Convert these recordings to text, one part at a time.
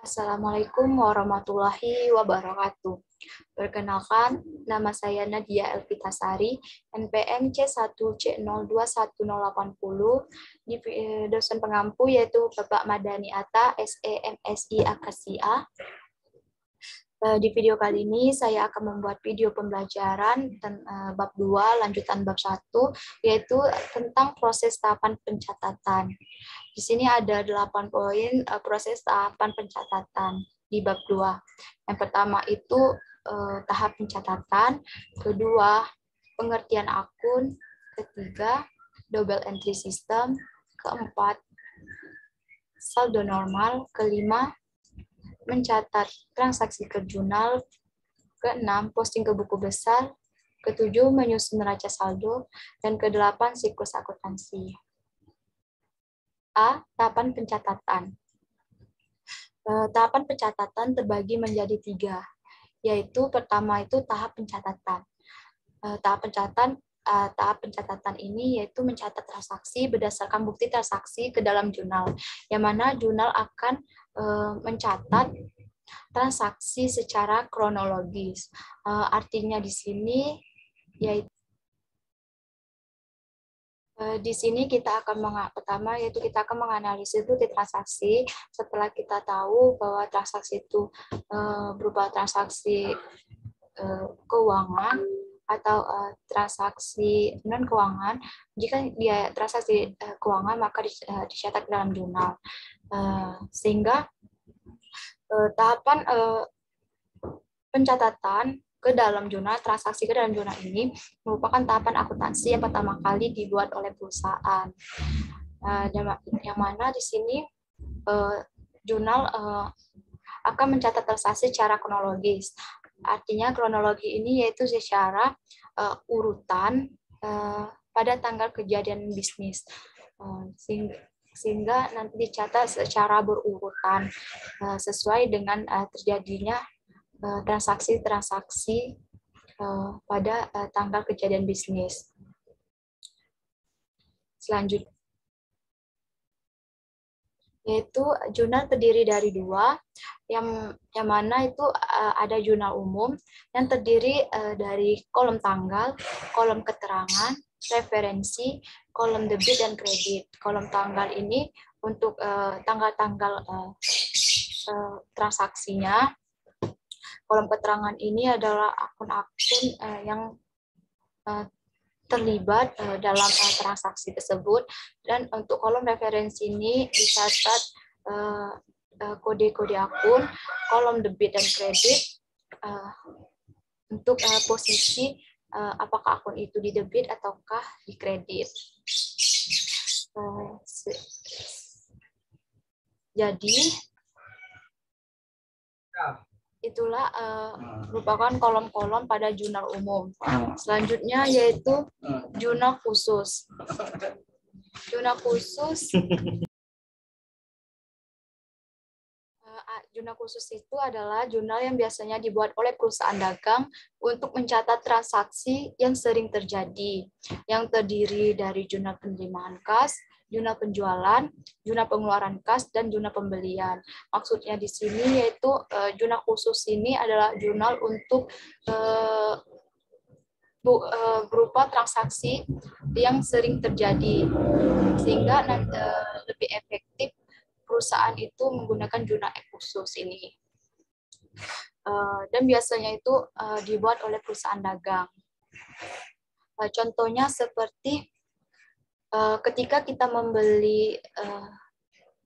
Assalamualaikum warahmatullahi wabarakatuh. Perkenalkan, nama saya Nadia Elvitasari, NPM C1C021080, dosen pengampu yaitu Bapak Madani Atta, SE MSI Akasia. Di video kali ini saya akan membuat video pembelajaran bab 2 lanjutan bab 1 yaitu tentang proses tahapan pencatatan. Di sini ada 8 poin proses tahapan pencatatan di bab 2. Yang pertama itu tahap pencatatan, kedua pengertian akun, ketiga double entry system, keempat saldo normal, kelima mencatat transaksi ke jurnal, keenam posting ke buku besar, ketujuh menyusun neraca saldo, dan kedelapan siklus akuntansi. A. Tahapan pencatatan. Tahapan pencatatan terbagi menjadi 3, yaitu pertama itu tahap pencatatan. Tahap pencatatan ini yaitu mencatat transaksi berdasarkan bukti transaksi ke dalam jurnal, yang mana jurnal akan mencatat transaksi secara kronologis. Artinya di sini yaitu kita akan menganalisis bukti transaksi. Setelah kita tahu bahwa transaksi itu berupa transaksi keuangan atau transaksi non keuangan. Jika dia transaksi keuangan maka dicatat dalam jurnal. Sehingga tahapan pencatatan ke dalam jurnal, transaksi ke dalam jurnal ini merupakan tahapan akuntansi yang pertama kali dibuat oleh perusahaan. Yang mana di sini jurnal akan mencatat transaksi secara kronologis. Artinya kronologi ini yaitu secara urutan pada tanggal kejadian bisnis. Sehingga nanti dicatat secara berurutan sesuai dengan terjadinya transaksi-transaksi pada tanggal kejadian bisnis. Selanjutnya, yaitu jurnal terdiri dari 2, yang mana itu ada jurnal umum yang terdiri dari kolom tanggal, kolom keterangan, referensi, kolom debit dan kredit. Kolom tanggal ini untuk tanggal-tanggal transaksinya. Kolom keterangan ini adalah akun-akun yang terlibat dalam transaksi tersebut, dan untuk kolom referensi ini dicatat kode-kode akun, kolom debit dan kredit untuk posisi apakah akun itu di debit ataukah di kredit. Jadi itulah merupakan kolom-kolom pada jurnal umum. Selanjutnya yaitu jurnal khusus. Jurnal khusus itu adalah jurnal yang biasanya dibuat oleh perusahaan dagang untuk mencatat transaksi yang sering terjadi, yang terdiri dari jurnal penerimaan kas, jurnal penjualan, jurnal pengeluaran kas, dan jurnal pembelian. Maksudnya di sini yaitu jurnal khusus ini adalah jurnal untuk berupa transaksi yang sering terjadi, sehingga lebih efektif perusahaan itu menggunakan jurnal khusus ini. Dan biasanya itu dibuat oleh perusahaan dagang. Contohnya seperti ketika kita membeli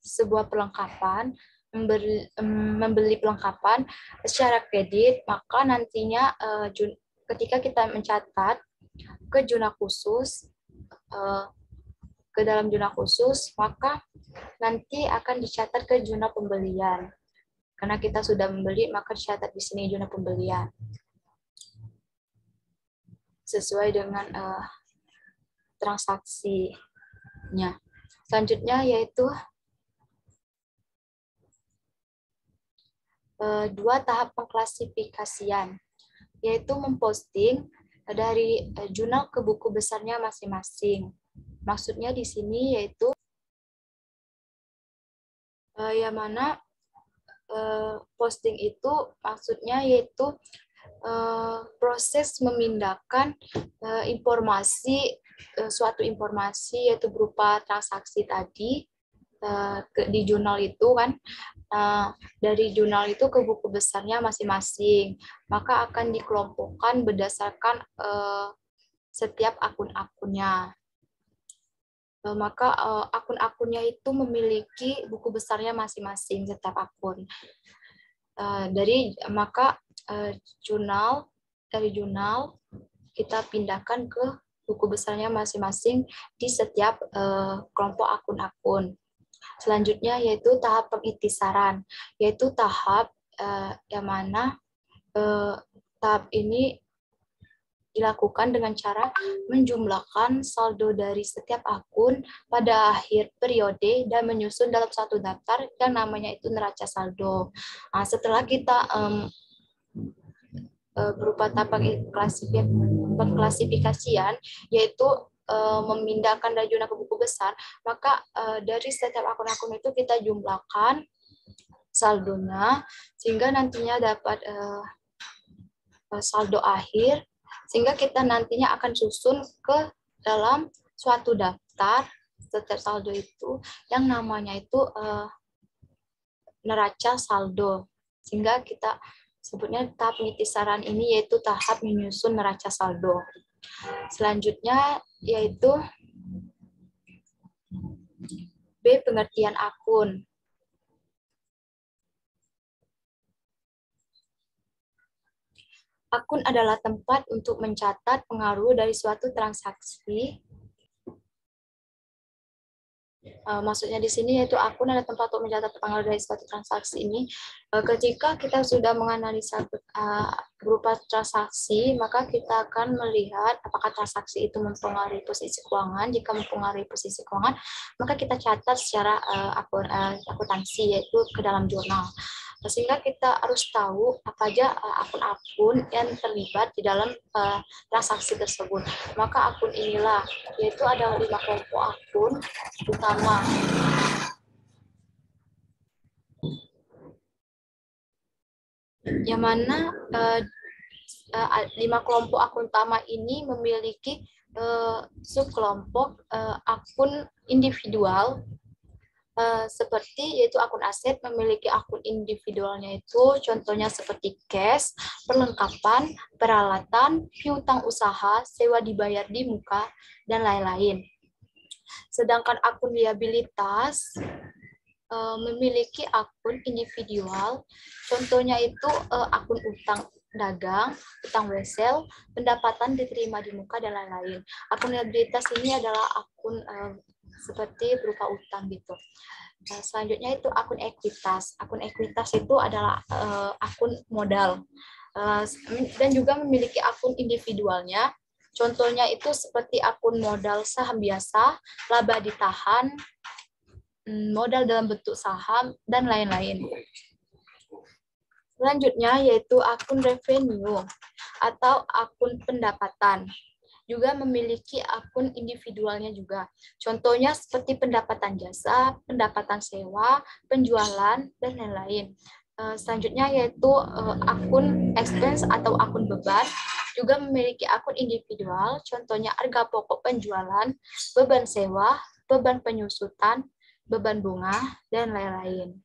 sebuah perlengkapan, membeli perlengkapan secara kredit, maka nantinya ketika kita mencatat ke jurnal khusus, ke dalam jurnal khusus, maka nanti akan dicatat ke jurnal pembelian. Karena kita sudah membeli, maka dicatat di sini jurnal pembelian. Sesuai dengan transaksinya. Selanjutnya yaitu 2 tahap pengklasifikasian, yaitu memposting dari jurnal ke buku besarnya masing-masing. Maksudnya di sini yaitu yang mana posting itu maksudnya yaitu proses memindahkan suatu informasi yaitu berupa transaksi tadi di jurnal itu kan. Dari jurnal itu ke buku besarnya masing-masing, maka akan dikelompokkan berdasarkan setiap akun-akunnya. Maka akun-akunnya itu memiliki buku besarnya masing-masing setiap akun. Dari jurnal kita pindahkan ke buku besarnya masing-masing di setiap kelompok akun-akun. Selanjutnya yaitu tahap pengintisaran, yaitu tahap yang mana tahap ini dilakukan dengan cara menjumlahkan saldo dari setiap akun pada akhir periode dan menyusun dalam satu daftar yang namanya itu neraca saldo. Setelah kita berupa tahap pengklasifikasian, yaitu memindahkan dari jurnal ke buku besar, maka dari setiap akun-akun itu kita jumlahkan saldonya sehingga nantinya dapat saldo akhir, sehingga kita nantinya akan susun ke dalam suatu daftar setiap saldo itu yang namanya itu neraca saldo, sehingga kita sebutnya tahap pengintisaran ini yaitu tahap menyusun neraca saldo. Selanjutnya yaitu B, pengertian akun. Akun adalah tempat untuk mencatat pengaruh dari suatu transaksi. Maksudnya di sini yaitu akun adalah tempat untuk mencatat pengaruh dari suatu transaksi ini. Ketika kita sudah menganalisa berupa transaksi, maka kita akan melihat apakah transaksi itu mempengaruhi posisi keuangan. Jika mempengaruhi posisi keuangan, maka kita catat secara akuntansi, yaitu ke dalam jurnal. Sehingga kita harus tahu apa aja akun-akun yang terlibat di dalam transaksi tersebut. Maka akun inilah, yaitu ada 5 kelompok akun utama. Yang mana 5 kelompok akun utama ini memiliki subkelompok akun individual, seperti yaitu akun aset memiliki akun individualnya itu contohnya seperti cash, perlengkapan, peralatan, piutang usaha, sewa dibayar di muka, dan lain-lain. Sedangkan akun liabilitas memiliki akun individual, contohnya itu akun utang dagang, utang wesel, pendapatan diterima di muka, dan lain-lain. Akun liabilitas ini adalah akun seperti berupa utang gitu. Selanjutnya itu akun ekuitas. Akun ekuitas itu adalah akun modal dan juga memiliki akun individualnya. Contohnya itu seperti akun modal saham biasa, laba ditahan, modal dalam bentuk saham, dan lain-lain. Selanjutnya yaitu akun revenue atau akun pendapatan. Juga memiliki akun individualnya juga. Contohnya seperti pendapatan jasa, pendapatan sewa, penjualan, dan lain-lain. Selanjutnya yaitu akun expense atau akun beban, juga memiliki akun individual, contohnya harga pokok penjualan, beban sewa, beban penyusutan, beban bunga, dan lain-lain.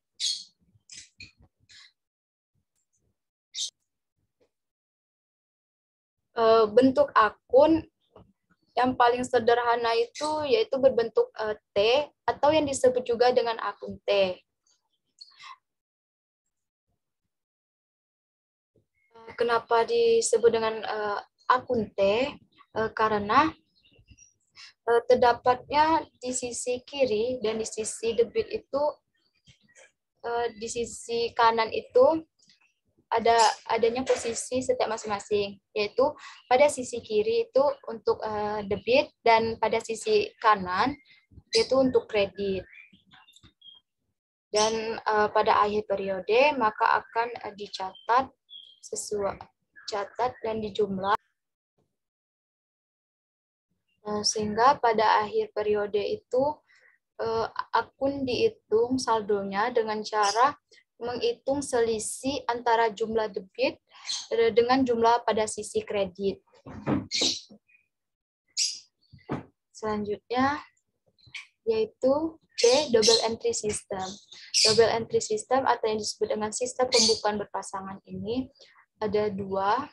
Bentuk akun yang paling sederhana itu yaitu berbentuk T atau yang disebut juga dengan akun T. Kenapa disebut dengan akun T? Karena terdapatnya di sisi kiri dan di sisi debit itu, di sisi kanan itu adanya posisi setiap masing-masing, yaitu pada sisi kiri itu untuk debit dan pada sisi kanan itu untuk kredit. Dan pada akhir periode maka akan dicatat sesuai catat dan dijumlah sehingga pada akhir periode itu akun dihitung saldonya dengan cara menghitung selisih antara jumlah debit dengan jumlah pada sisi kredit. Selanjutnya yaitu D, double entry system. Double entry system atau yang disebut dengan sistem pembukuan berpasangan ini ada dua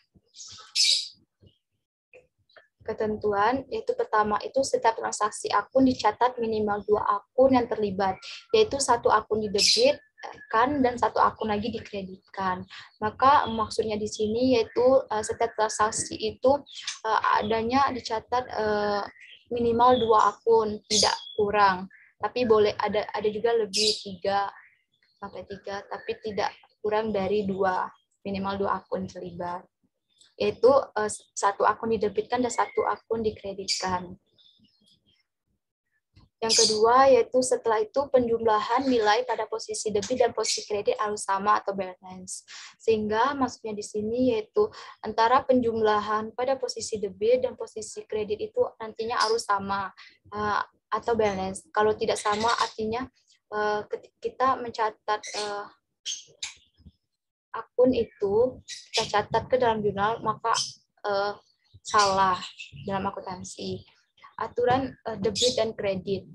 ketentuan, yaitu pertama itu setiap transaksi akun dicatat minimal 2 akun yang terlibat, yaitu satu akun didebitkan dan satu akun lagi dikreditkan. Maka maksudnya di sini yaitu setiap transaksi itu adanya dicatat minimal 2 akun, tidak kurang. Tapi boleh ada juga lebih 3 sampai 3, tapi tidak kurang dari 2, minimal 2 akun terlibat. Yaitu satu akun didebitkan dan satu akun dikreditkan. Yang kedua yaitu setelah itu penjumlahan nilai pada posisi debit dan posisi kredit harus sama atau balance. Sehingga maksudnya di sini yaitu antara penjumlahan pada posisi debit dan posisi kredit itu nantinya harus sama atau balance. Kalau tidak sama artinya kita mencatat akun itu kita catat ke dalam jurnal maka salah dalam akuntansi. Aturan debit dan kredit.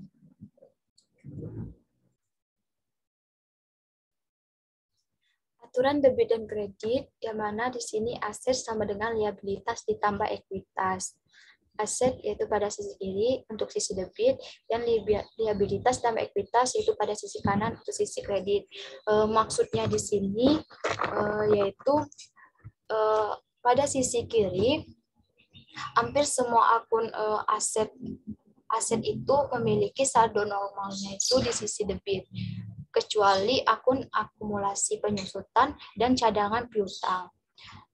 Aturan debit dan kredit yang mana di sini aset sama dengan liabilitas ditambah ekuitas. Aset yaitu pada sisi kiri untuk sisi debit dan liabilitas tambah ekuitas yaitu pada sisi kanan untuk sisi kredit. Maksudnya di sini yaitu pada sisi kiri hampir semua akun aset itu memiliki saldo normalnya itu di sisi debit, kecuali akun akumulasi penyusutan dan cadangan piutang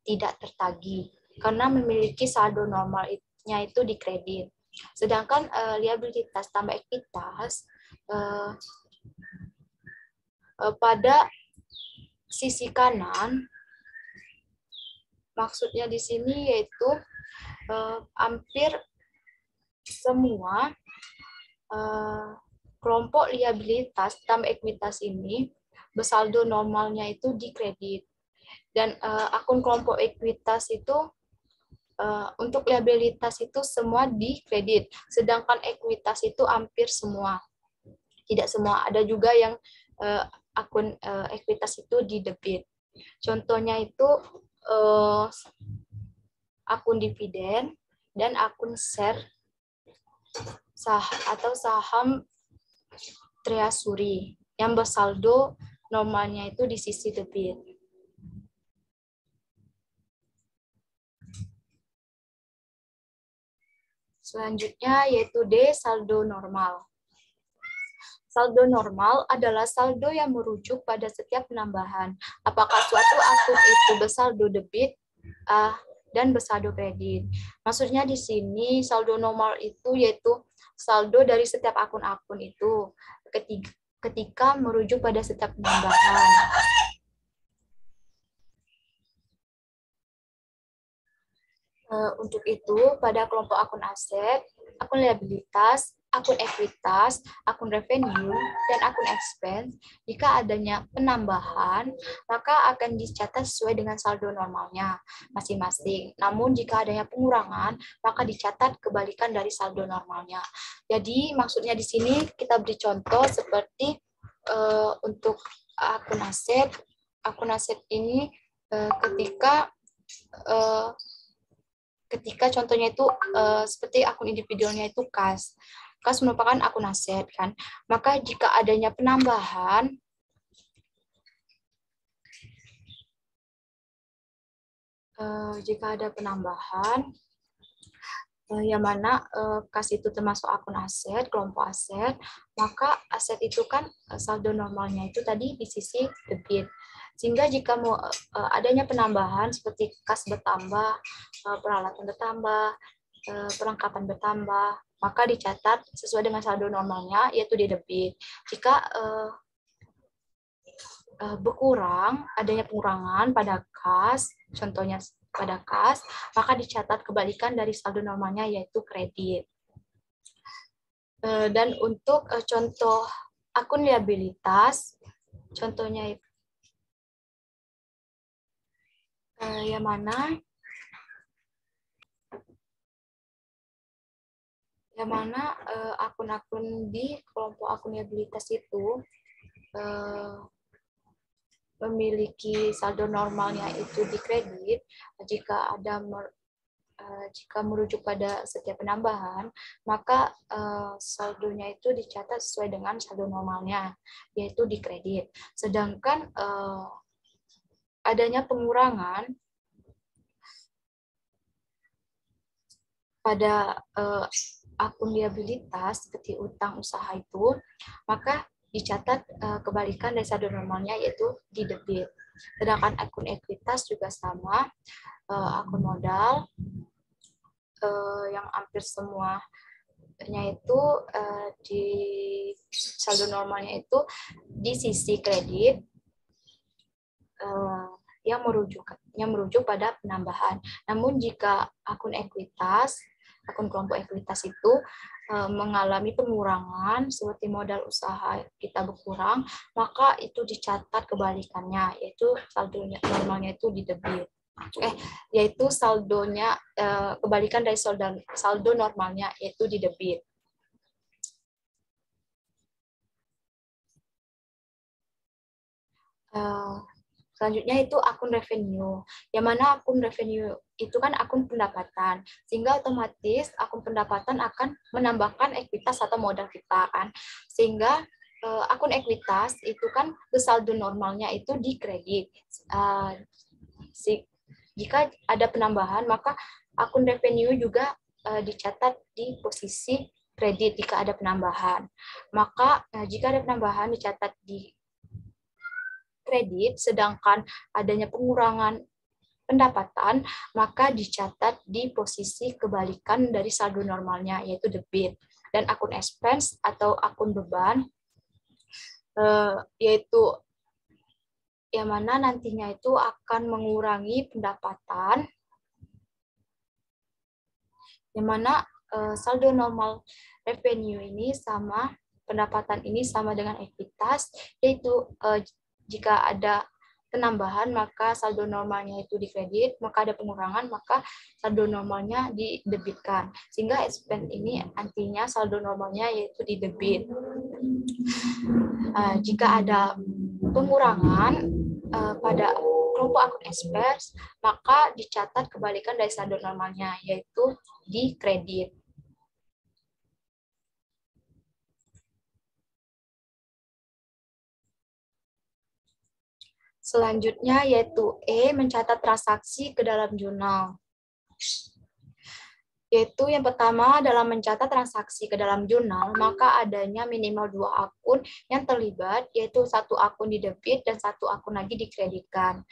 tidak tertagih karena memiliki saldo normalnya itu di kredit. Sedangkan liabilitas tambah ekuitas pada sisi kanan, maksudnya di sini yaitu hampir semua kelompok liabilitas tambah ekuitas ini bersaldo normalnya itu di kredit, dan akun kelompok ekuitas itu untuk liabilitas itu semua di kredit, sedangkan ekuitas itu hampir semua, tidak semua, ada juga yang akun ekuitas itu di debit. Contohnya itu akun dividen dan akun share atau saham treasury yang bersaldo normalnya itu di sisi debit. Selanjutnya yaitu D, saldo normal. Saldo normal adalah saldo yang merujuk pada setiap penambahan. Apakah suatu akun itu bersaldo debit dan bersaldo kredit. Maksudnya di sini saldo normal itu yaitu saldo dari setiap akun-akun itu ketika merujuk pada setiap penambahan. Untuk itu, pada kelompok akun aset, akun liabilitas, akun ekuitas, akun revenue, dan akun expense, jika adanya penambahan, maka akan dicatat sesuai dengan saldo normalnya masing-masing. Namun, jika adanya pengurangan, maka dicatat kebalikan dari saldo normalnya. Jadi, maksudnya di sini kita beri contoh seperti untuk akun aset ini ketika contohnya itu seperti akun individualnya itu kas merupakan akun aset kan, maka jika adanya penambahan yang mana kas itu termasuk akun aset, kelompok aset, maka aset itu kan saldo normalnya itu tadi di sisi debit. Sehingga jika mau adanya penambahan seperti kas bertambah, peralatan bertambah, perlengkapan bertambah, maka dicatat sesuai dengan saldo normalnya yaitu di debit. Jika berkurang, adanya pengurangan pada kas, contohnya pada kas, maka dicatat kebalikan dari saldo normalnya yaitu kredit. Dan untuk contoh akun liabilitas, contohnya yang mana akun-akun di kelompok akuntabilitas itu memiliki saldo normalnya itu di kredit jika merujuk pada setiap penambahan, maka saldonya itu dicatat sesuai dengan saldo normalnya, yaitu di kredit. Sedangkan adanya pengurangan pada akun liabilitas seperti utang usaha itu, maka dicatat kebalikan dari saldo normalnya, yaitu di debit. Sedangkan akun ekuitas juga sama, akun modal yang hampir semuanya itu di saldo normalnya itu di sisi kredit yang merujuk pada penambahan. Namun jika akun kelompok ekuitas itu mengalami pengurangan seperti modal usaha kita berkurang, maka itu dicatat kebalikannya, yaitu saldonya normalnya itu di debit. Yaitu saldonya kebalikan dari saldo normalnya, yaitu di debit. Selanjutnya itu akun revenue, yang mana akun revenue itu kan akun pendapatan, sehingga otomatis akun pendapatan akan menambahkan ekuitas atau modal kita kan, sehingga akun ekuitas itu kan saldo normalnya itu di kredit. Jika ada penambahan, maka akun revenue juga dicatat di posisi kredit jika ada penambahan. Maka jika ada penambahan dicatat di kredit, sedangkan adanya pengurangan pendapatan, maka dicatat di posisi kebalikan dari saldo normalnya, yaitu debit. Dan akun expense atau akun beban, yaitu yang mana nantinya itu akan mengurangi pendapatan, yang mana saldo normal revenue ini sama, pendapatan ini sama dengan ekuitas, yaitu jika ada penambahan maka saldo normalnya itu di kredit, maka ada pengurangan maka saldo normalnya didebitkan. Sehingga expense ini artinya saldo normalnya yaitu di debit. Jika ada pengurangan pada kelompok akun expense, maka dicatat kebalikan dari saldo normalnya, yaitu di kredit. Selanjutnya yaitu mencatat transaksi ke dalam jurnal. Yaitu yang pertama dalam mencatat transaksi ke dalam jurnal, maka adanya minimal 2 akun yang terlibat, yaitu 1 akun di debit dan 1 akun lagi dikreditkan.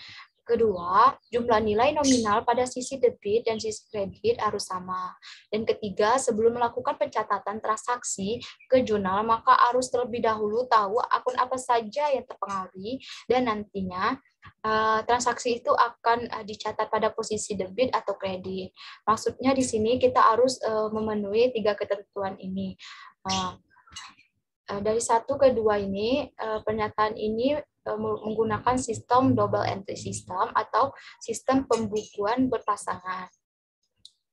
Kedua, jumlah nilai nominal pada sisi debit dan sisi kredit harus sama. Dan ketiga, sebelum melakukan pencatatan transaksi ke jurnal, maka harus terlebih dahulu tahu akun apa saja yang terpengaruh dan nantinya transaksi itu akan dicatat pada posisi debit atau kredit. Maksudnya di sini kita harus memenuhi 3 ketentuan ini. Dari 1 ke 2 ini, pernyataan ini menggunakan sistem double entry system atau sistem pembukuan berpasangan.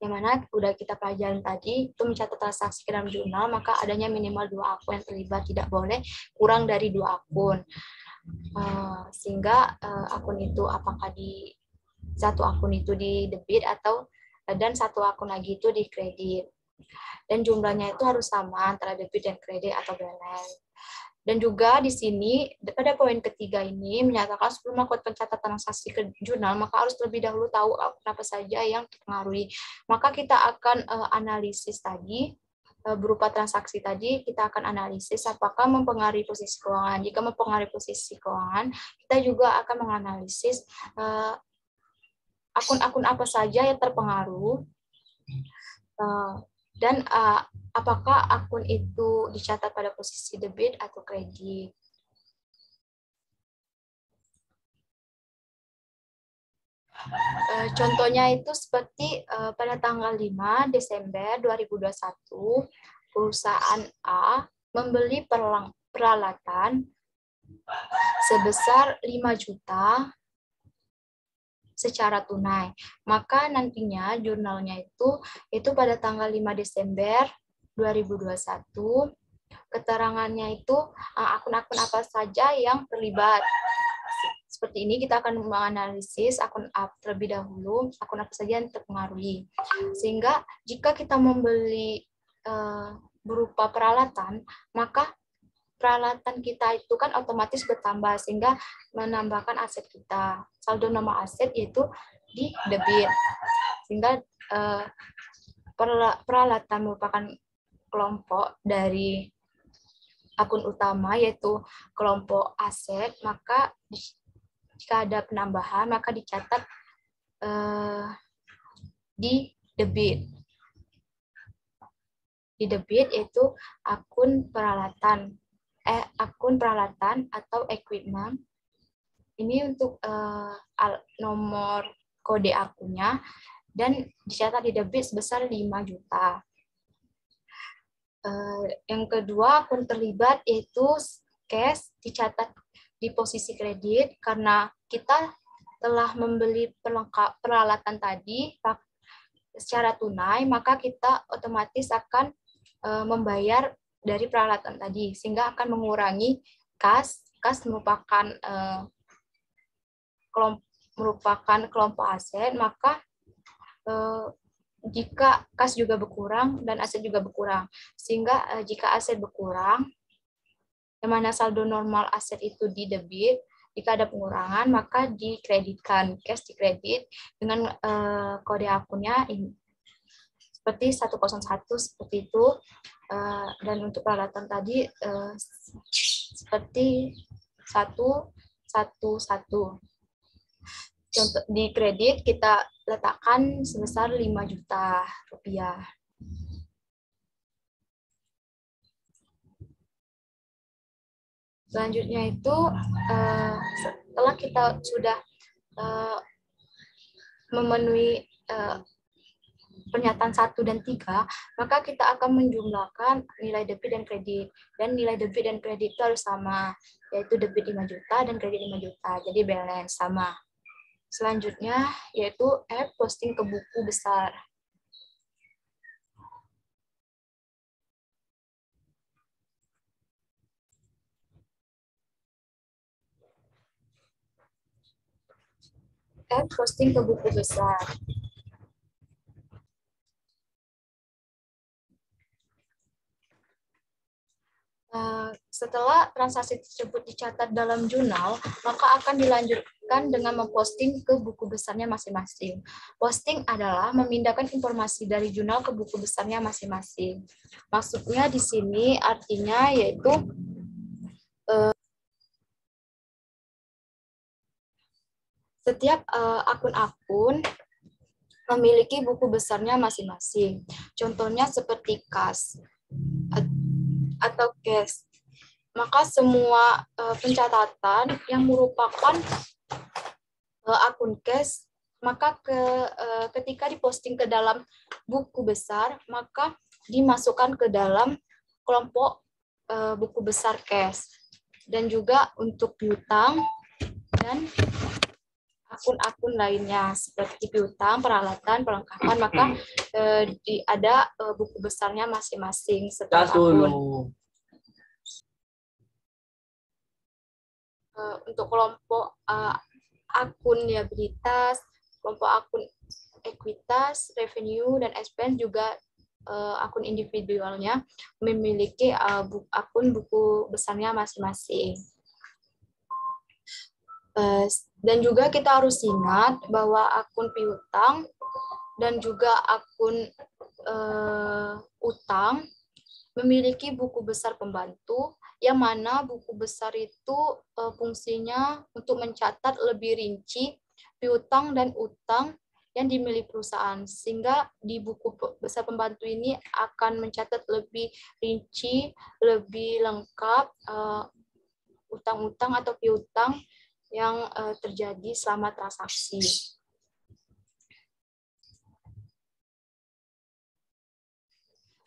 Yang mana udah kita pelajarin tadi, itu mencatat transaksi ke dalam jurnal, maka adanya minimal 2 akun yang terlibat, tidak boleh kurang dari 2 akun. Sehingga akun itu apakah di 1 akun itu di debit atau dan 1 akun lagi itu di kredit. Dan jumlahnya itu harus sama antara debit dan kredit atau balance. Dan juga di sini pada poin ketiga ini menyatakan sebelum melakukan pencatatan transaksi ke jurnal, maka harus terlebih dahulu tahu apa saja yang dipengaruhi. Maka kita akan analisis tadi berupa transaksi tadi, kita akan analisis apakah mempengaruhi posisi keuangan. Jika mempengaruhi posisi keuangan, kita juga akan menganalisis akun-akun apa saja yang terpengaruh dan apakah akun itu dicatat pada posisi debit atau kredit. Contohnya itu seperti pada tanggal 5 Desember 2021, perusahaan A membeli peralatan sebesar 5 juta secara tunai. Maka nantinya jurnalnya itu pada tanggal 5 Desember 2021, keterangannya itu akun-akun apa saja yang terlibat. Seperti ini kita akan menganalisis akun terlebih dahulu, akun apa saja yang terpengaruhi. Sehingga jika kita membeli berupa peralatan, maka peralatan kita itu kan otomatis bertambah sehingga menambahkan aset kita. Saldo nama aset yaitu di debit. Sehingga peralatan merupakan kelompok dari akun utama yaitu kelompok aset, maka jika ada penambahan maka dicatat di debit. Di debit yaitu akun peralatan atau equipment. Ini untuk nomor kode akunnya dan dicatat di debit sebesar 5 juta. Yang kedua, akun terlibat yaitu cash dicatat di posisi kredit karena kita telah membeli peralatan tadi secara tunai, maka kita otomatis akan membayar dari peralatan tadi sehingga akan mengurangi kas. Kas merupakan kelompok aset, maka jika kas juga berkurang dan aset juga berkurang. Sehingga jika aset berkurang, yang mana saldo normal aset itu di debit, jika ada pengurangan maka dikreditkan, cash dikredit dengan kode akunnya ini. Seperti 101 seperti itu. Dan untuk peralatan tadi seperti 111. Untuk di kredit kita letakkan sebesar 5 juta rupiah. Selanjutnya itu setelah kita sudah memenuhi pernyataan 1 dan 3, maka kita akan menjumlahkan nilai debit dan kredit. Dan nilai debit dan kredit itu harus sama, yaitu debit 5 juta dan kredit 5 juta. Jadi balance sama. Selanjutnya yaitu posting ke buku besar. Posting ke buku besar. Setelah transaksi tersebut dicatat dalam jurnal, maka akan dilanjutkan dengan memposting ke buku besarnya masing-masing. Posting adalah memindahkan informasi dari jurnal ke buku besarnya masing-masing. Maksudnya di sini artinya yaitu setiap akun-akun memiliki buku besarnya masing-masing. Contohnya seperti kas atau cash. Maka semua pencatatan yang merupakan akun cash, maka ketika diposting ke dalam buku besar, maka dimasukkan ke dalam kelompok buku besar cash. Dan juga untuk piutang dan akun-akun lainnya seperti piutang, peralatan, perlengkapan, maka ada buku besarnya masing-masing setiap akun. Untuk kelompok akun liabilitas, kelompok akun ekuitas, revenue, dan expense juga akun individualnya memiliki akun buku besarnya masing-masing. Dan juga kita harus ingat bahwa akun piutang dan juga akun utang memiliki buku besar pembantu, yang mana buku besar itu fungsinya untuk mencatat lebih rinci piutang dan utang yang dimiliki perusahaan, sehingga di buku besar pembantu ini akan mencatat lebih rinci, lebih lengkap utang-utang atau piutang yang terjadi selama transaksi.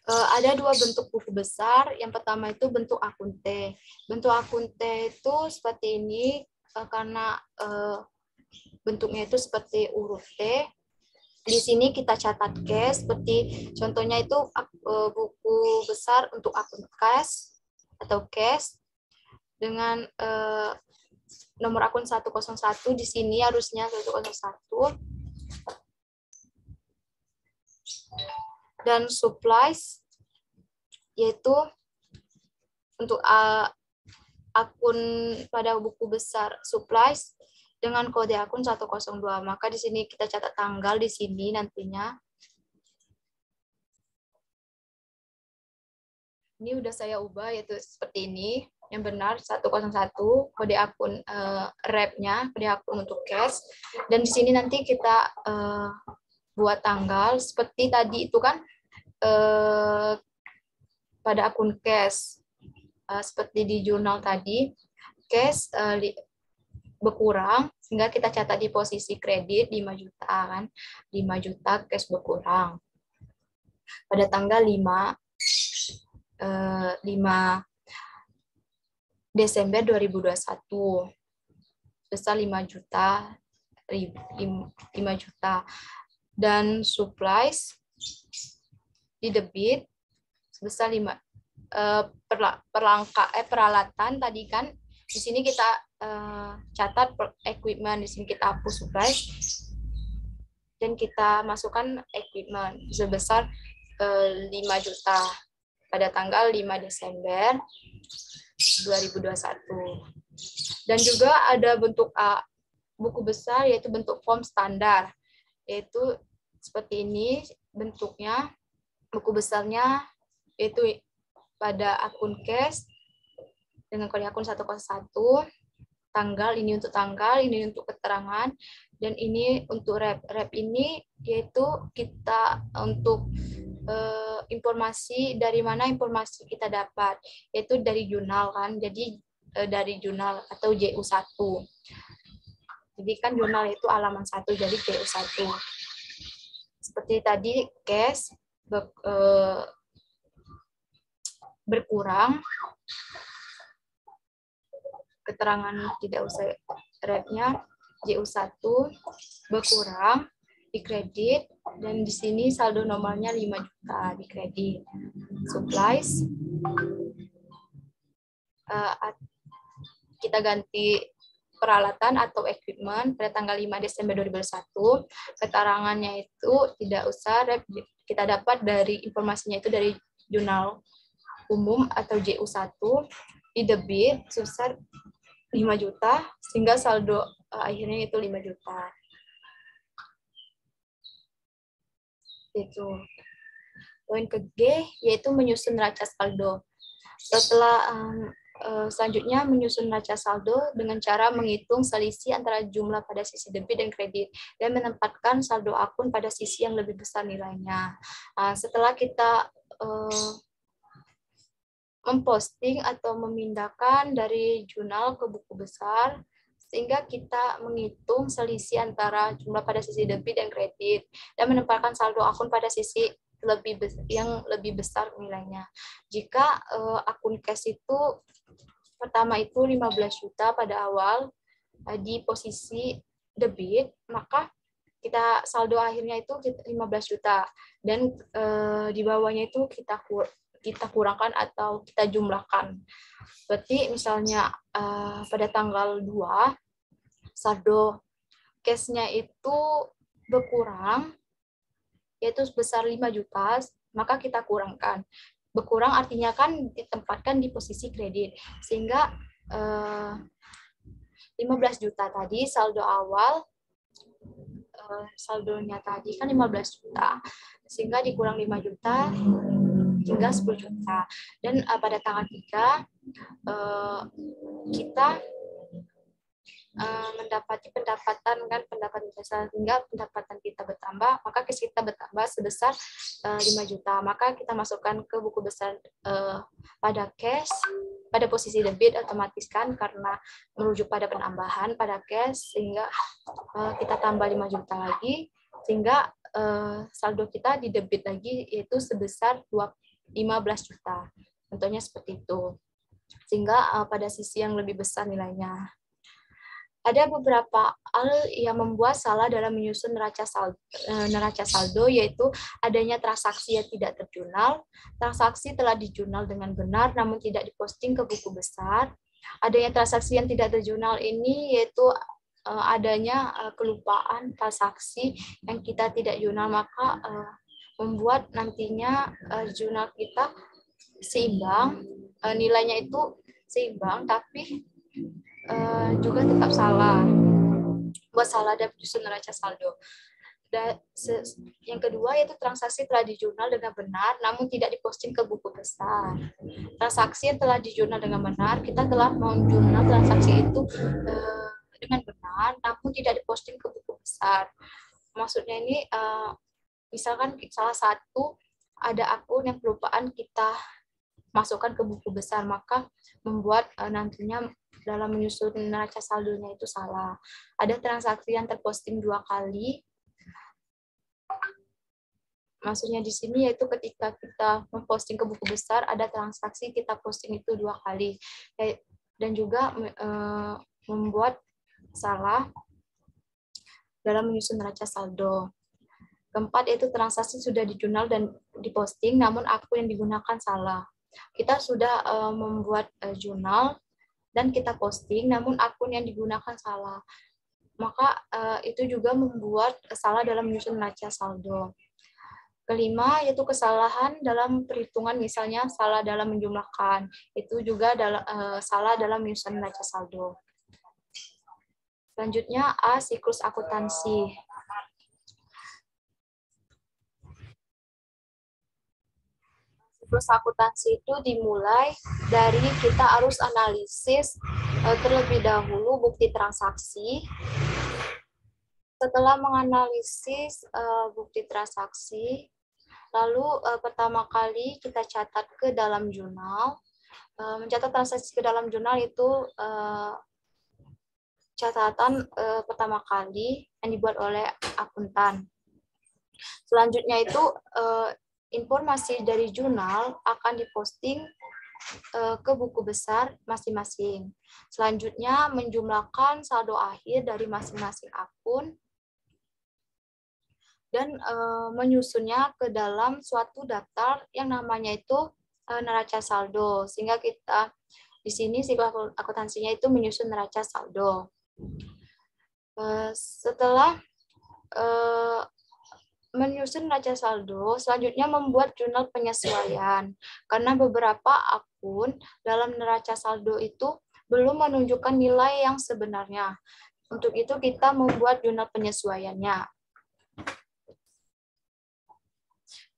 Ada dua bentuk buku besar. Yang pertama itu bentuk akun T. Bentuk akun T itu seperti ini karena bentuknya itu seperti huruf T. Di sini kita catat cash, seperti contohnya itu buku besar untuk akun cash atau cash dengan nomor akun 101. Di sini harusnya 101. Dan supplies yaitu untuk akun pada buku besar supplies dengan kode akun 102. Maka di sini kita catat tanggal di sini nantinya. Ini udah saya ubah yaitu seperti ini. Yang benar 101 kode akun rep-nya, kode akun untuk cash. Dan di sini nanti kita buat tanggal seperti tadi itu kan pada akun cash. Seperti di jurnal tadi, cash berkurang, sehingga kita catat di posisi kredit 5 juta kan. 5 juta cash berkurang. Pada tanggal 5 Desember 2021 sebesar 5 juta. Dan supplies di debit sebesar 5 peralatan tadi kan. Di sini kita catat equipment, di sini kita hapus supplies dan kita masukkan equipment sebesar 5 juta pada tanggal 5 Desember 2021. Dan juga ada bentuk buku besar yaitu bentuk form standar, yaitu seperti ini bentuknya. Buku besarnya yaitu pada akun cash dengan kode akun 101, tanggal, ini untuk tanggal, ini untuk keterangan, dan ini untuk rep. Rep ini yaitu kita untuk informasi dari mana informasi kita dapat, yaitu dari jurnal kan. Jadi dari jurnal atau JU1. Jadi kan jurnal itu halaman 1, jadi JU1. Seperti tadi cash berkurang, keterangan tidak usah rep-nya, JU1 berkurang di kredit, dan di sini saldo normalnya 5 juta di kredit. Supplies kita ganti peralatan atau equipment pada tanggal 5 Desember 2021. Keterangannya itu tidak usah rep, kita dapat dari informasinya itu dari jurnal umum atau JU1 di debit sebesar 5 juta, sehingga saldo akhirnya itu 5 juta. Itu. Poin ke G yaitu menyusun neraca saldo. Setelah selanjutnya menyusun neraca saldo dengan cara menghitung selisih antara jumlah pada sisi debit dan kredit dan menempatkan saldo akun pada sisi yang lebih besar nilainya. Setelah kita memposting atau memindahkan dari jurnal ke buku besar, sehingga kita menghitung selisih antara jumlah pada sisi debit dan kredit dan menempatkan saldo akun pada sisi yang lebih besar nilainya. Jika akun cash itu pertama itu 15 juta pada awal di posisi debit, maka kita saldo akhirnya itu 15 juta, dan di bawahnya itu kita kurangkan atau kita jumlahkan. Berarti misalnya pada tanggal 2 saldo cash-nya itu berkurang yaitu sebesar 5 juta, maka kita kurangkan. Berkurang artinya kan ditempatkan di posisi kredit, sehingga 15 juta tadi saldo awal, saldonya tadi kan 15 juta, sehingga dikurang 5 juta tinggal 10 juta. Dan pada tanggal 3 kita mendapati pendapatan besar, sehingga pendapatan kita bertambah, maka cash kita bertambah sebesar 5 juta. Maka kita masukkan ke buku besar pada cash, pada posisi debit otomatis kan, karena merujuk pada penambahan pada cash, sehingga kita tambah 5 juta lagi, sehingga saldo kita di debit lagi yaitu sebesar 15 juta. Contohnya seperti itu. Sehingga pada sisi yang lebih besar nilainya. Ada beberapa hal yang membuat salah dalam menyusun neraca saldo, yaitu adanya transaksi yang tidak terjurnal, transaksi telah dijurnal dengan benar namun tidak diposting ke buku besar. Adanya transaksi yang tidak terjurnal ini yaitu adanya kelupaan transaksi yang kita tidak jurnal, maka membuat nantinya jurnal kita seimbang, nilainya itu seimbang tapi juga tetap salah, buat salah dan menyusun neraca saldo. Dan yang kedua yaitu transaksi telah dijurnal dengan benar namun tidak diposting ke buku besar. Transaksi yang telah dijurnal dengan benar, kita telah menjurnal transaksi itu dengan benar namun tidak diposting ke buku besar. Maksudnya ini misalkan salah satu ada akun yang kelupaan kita masukkan ke buku besar, maka membuat nantinya dalam menyusun neraca saldonya itu salah. Ada transaksi yang terposting 2 kali. Maksudnya di sini yaitu ketika kita memposting ke buku besar, ada transaksi kita posting itu 2 kali. Dan juga membuat salah dalam menyusun neraca saldo. Keempat yaitu transaksi sudah dijurnal dan diposting, namun akun yang digunakan salah. Kita sudah membuat jurnal dan kita posting, namun akun yang digunakan salah. Maka itu juga membuat salah dalam menyusun neraca saldo. Kelima, yaitu kesalahan dalam perhitungan, misalnya salah dalam menjumlahkan. Itu juga salah dalam menyusun neraca saldo. Selanjutnya, A, siklus akuntansi. Siklus akuntansi itu dimulai dari kita harus analisis terlebih dahulu bukti transaksi. Setelah menganalisis bukti transaksi, lalu pertama kali kita catat ke dalam jurnal. Mencatat transaksi ke dalam jurnal itu catatan pertama kali yang dibuat oleh akuntan. Selanjutnya itu informasi dari jurnal akan diposting ke buku besar masing-masing. Selanjutnya menjumlahkan saldo akhir dari masing-masing akun dan menyusunnya ke dalam suatu daftar yang namanya itu neraca saldo, sehingga kita di sini siklus akuntansinya itu menyusun neraca saldo. Setelah menyusun neraca saldo, selanjutnya membuat jurnal penyesuaian. Karena beberapa akun dalam neraca saldo itu belum menunjukkan nilai yang sebenarnya. Untuk itu kita membuat jurnal penyesuaiannya.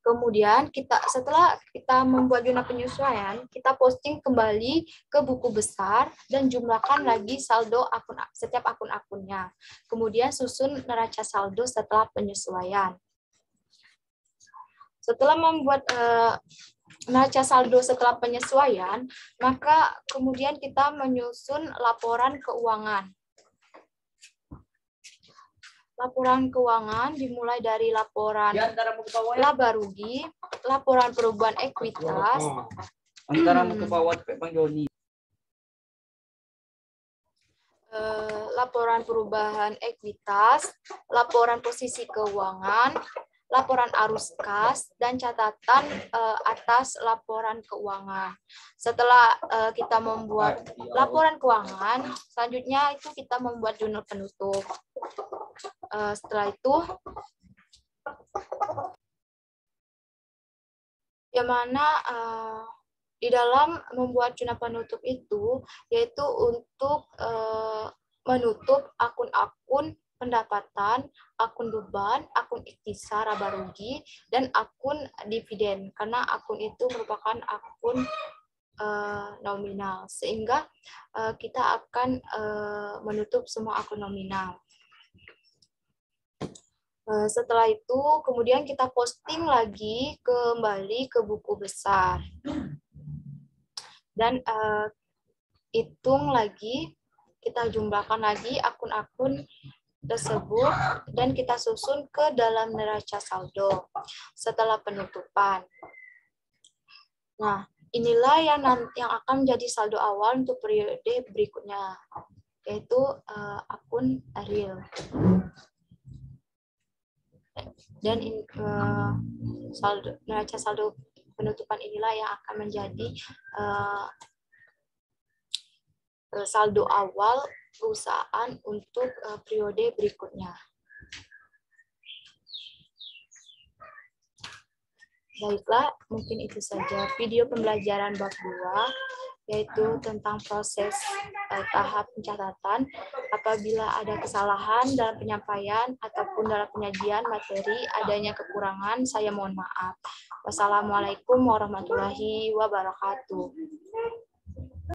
Kemudian setelah kita membuat jurnal penyesuaian, kita posting kembali ke buku besar dan jumlahkan lagi saldo setiap akun-akunnya. Kemudian susun neraca saldo setelah penyesuaian. Setelah membuat neraca saldo setelah penyesuaian, maka kemudian kita menyusun laporan keuangan. Laporan keuangan dimulai dari laporan laba rugi, laporan perubahan ekuitas, laporan perubahan ekuitas, laporan posisi keuangan, laporan arus kas, dan catatan atas laporan keuangan. Setelah kita membuat laporan keuangan, selanjutnya itu kita membuat jurnal penutup. Setelah itu, yang mana di dalam membuat jurnal penutup itu, yaitu untuk menutup akun-akun pendapatan, akun beban, akun ikhtisar laba rugi, dan akun dividen, karena akun itu merupakan akun nominal, sehingga kita akan menutup semua akun nominal. Setelah itu, kemudian kita posting lagi kembali ke buku besar. Dan hitung lagi, kita jumlahkan lagi akun-akun tersebut, dan kita susun ke dalam neraca saldo setelah penutupan. Nah, inilah yang akan menjadi saldo awal untuk periode berikutnya. yaitu akun real. Dan neraca saldo penutupan inilah yang akan menjadi saldo awal perusahaan untuk periode berikutnya. Baiklah, mungkin itu saja video pembelajaran bab 2, yaitu tentang proses tahap pencatatan. Apabila ada kesalahan dalam penyampaian ataupun dalam penyajian materi, adanya kekurangan, saya mohon maaf. Wassalamualaikum warahmatullahi wabarakatuh.